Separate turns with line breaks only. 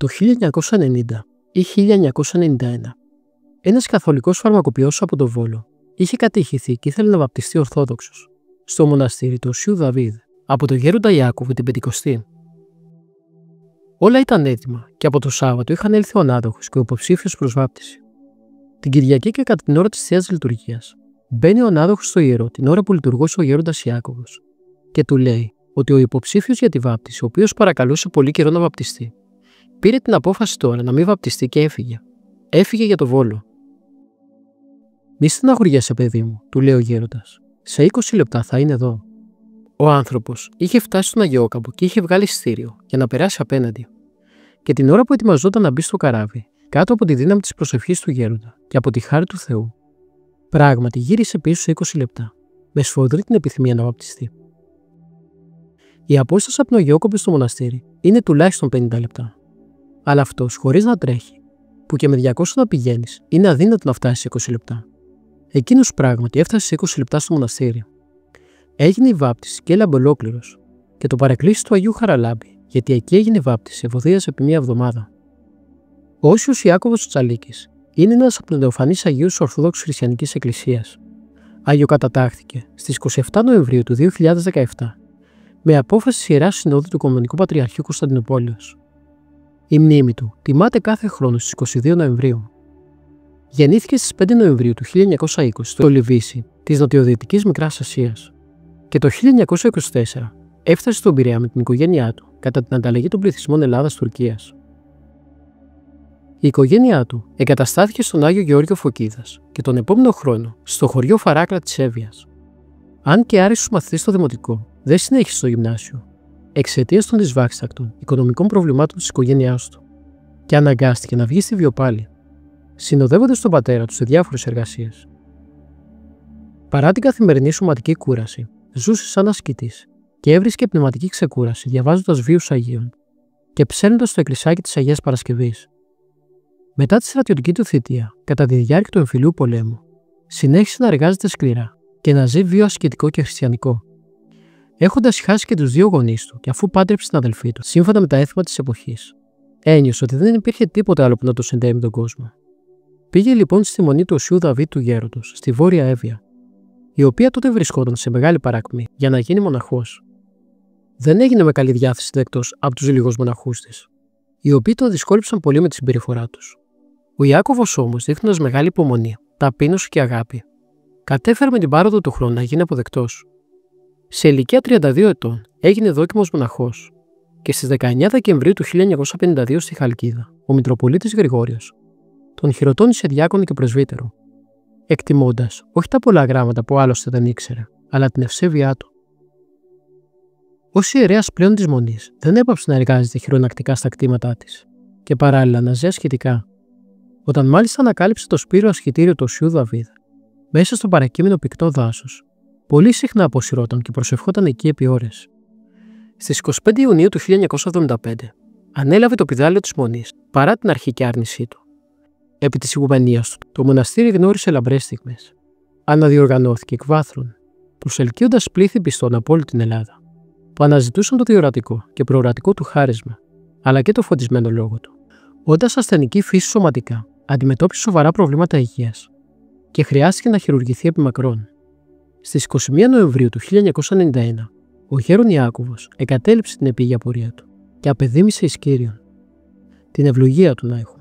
Το 1990 ή 1991, ένας καθολικός φαρμακοποιός από το Βόλο είχε κατηχηθεί και ήθελε να βαπτιστεί Ορθόδοξος στο μοναστήρι του Οσίου Δαβίδ από τον γέροντα Ιάκωβο την Πεντηκοστή. Όλα ήταν έτοιμα και από το Σάββατο είχαν έλθει ο ανάδοχος και ο υποψήφιος προς βάπτιση. Την Κυριακή και κατά την ώρα της Θείας Λειτουργίας, μπαίνει ο ανάδοχος στο ιερό την ώρα που λειτουργούσε ο γέροντας Ιάκωβος και του λέει ότι ο υποψήφιος για τη βάπτιση, ο οποίος παρακαλούσε πολύ καιρό να βαπτιστεί, πήρε την απόφαση τώρα να μην βαπτιστεί και έφυγε. Έφυγε για το Βόλο. «Μη στεναχωριέσαι, παιδί μου», του λέει ο γέροντας. «Σε 20 λεπτά θα είναι εδώ». Ο άνθρωπος είχε φτάσει στον Αγιόκαμπο και είχε βγάλει εισιτήριο για να περάσει απέναντι. Και την ώρα που ετοιμαζόταν να μπει στο καράβι, κάτω από τη δύναμη της προσευχής του γέροντα και από τη χάρη του Θεού, πράγματι γύρισε πίσω σε 20 λεπτά, με σφοδρή την επιθυμία να βαπτιστεί. Η απόσταση από τον Αγιόκαμπο στο μοναστήρι είναι τουλάχιστον 50 λεπτά. Αλλά αυτός, χωρίς να τρέχει, που και με 200 να πηγαίνεις, είναι αδύνατο να φτάσει σε 20 λεπτά. Εκείνος πράγματι έφτασε σε 20 λεπτά στο μοναστήρι. Έγινε η βάπτιση και έλαμπε ολόκληρος, και το παρεκκλήσι του Αγίου Χαραλάμπη, γιατί εκεί έγινε η βάπτιση, ευωδίασε επί μία εβδομάδα. Ο Όσιος Ιάκωβος Τσαλίκης είναι ένας από τους νεοφανείς Αγίους της Ορθόδοξης Χριστιανικής Εκκλησίας. Αγιοκατατάχθηκε στις 27 Νοεμβρίου του 2017 με απόφαση της Ιεράς Συνόδου του Οικουμενικού Πατριαρχείου Κωνσταντινουπόλεως. Η μνήμη του τιμάται κάθε χρόνο στις 22 Νοεμβρίου. Γεννήθηκε στις 5 Νοεμβρίου του 1920 στο Λιβύσι της νοτιοδυτικής Μικράς Ασίας και το 1924 έφτασε στον Πειραιά με την οικογένειά του κατά την ανταλλαγή των πληθυσμών Ελλάδας-Τουρκίας. Η οικογένειά του εγκαταστάθηκε στον Άγιο Γεώργιο Φωκίδας και τον επόμενο χρόνο στο χωριό Φαράκρα της Εύβοιας. Αν και άριστος μαθητής στο δημοτικό, δεν συνέχισε στο γυμνάσιο εξαιτίας των δυσβάστακτων οικονομικών προβλημάτων της οικογένειάς του και αναγκάστηκε να βγει στη βιοπάλη, συνοδεύοντας τον πατέρα του σε διάφορες εργασίες. Παρά την καθημερινή σωματική κούραση, ζούσε σαν ασκητής και έβρισκε πνευματική ξεκούραση διαβάζοντας βίους Αγίων και ψέλνοντας το εκκλησάκι της Αγίας Παρασκευής. Μετά τη στρατιωτική του θητεία, κατά τη διάρκεια του εμφυλίου πολέμου, συνέχισε να εργάζεται σκληρά και να ζει βίο ασκητικό και χριστιανικό. Έχοντας χάσει και τους δύο γονείς του και αφού πάντρεψε την αδελφή του, σύμφωνα με τα έθιμα της εποχής, ένιωσε ότι δεν υπήρχε τίποτε άλλο που να το συνδέει με τον κόσμο. Πήγε λοιπόν στη μονή του Οσίου Δαβίδ του Γέροντος, στη Βόρεια Εύβοια, η οποία τότε βρισκόταν σε μεγάλη παρακμή για να γίνει μοναχός. Δεν έγινε με καλή διάθεση δεκτός από τους λίγους μοναχούς της, οι οποίοι τον δυσκόλεψαν πολύ με τη συμπεριφορά τους. Ο Ιάκωβος όμως, δείχνοντας μεγάλη υπομονή, ταπείνωση και αγάπη, κατέφερε με την πάροδο του χρόνου να γίνει αποδεκτός. Σε ηλικία 32 ετών έγινε δόκιμος μοναχός και στις 19 Δεκεμβρίου του 1952 στη Χαλκίδα, ο Μητροπολίτης Γρηγόριος τον χειροτώνησε διάκονο και πρεσβύτερο, εκτιμώντας όχι τα πολλά γράμματα που άλλωστε δεν ήξερε, αλλά την ευσέβειά του. Ως ιερέας πλέον της Μονής, δεν έπαψε να εργάζεται χειρονακτικά στα κτήματά της και παράλληλα να ζει ασχετικά. Όταν μάλιστα ανακάλυψε το σπήριο ασχητήριο του Οσίου Δαβίδ, μέσα στο παρακείμενο πυκτό δάσος, πολύ συχνά αποσυρώταν και προσευχόταν εκεί επί ώρες. Στις 25 Ιουνίου του 1975 ανέλαβε το πηδάλιο της Μονής παρά την αρχική άρνησή του. Επί της ηγουμενίας του, το μοναστήρι γνώρισε λαμπρές στιγμές. Αναδιοργανώθηκε εκ βάθρων, προσελκύοντας πλήθη πιστών από όλη την Ελλάδα, που αναζητούσαν το διορατικό και προορατικό του χάρισμα, αλλά και το φωτισμένο λόγο του. Όντας ασθενική φύση σωματικά, αντιμετώπισε σοβαρά προβλήματα υγείας και χρειάστηκε να χειρουργηθεί επί μακρόν. Στις 21 Νοεμβρίου του 1991, ο γέρον Ιάκωβος εγκατέλειψε την επίγεια πορεία του και απεδίμησε εις Κύριον. Την ευλογία του να έχουν.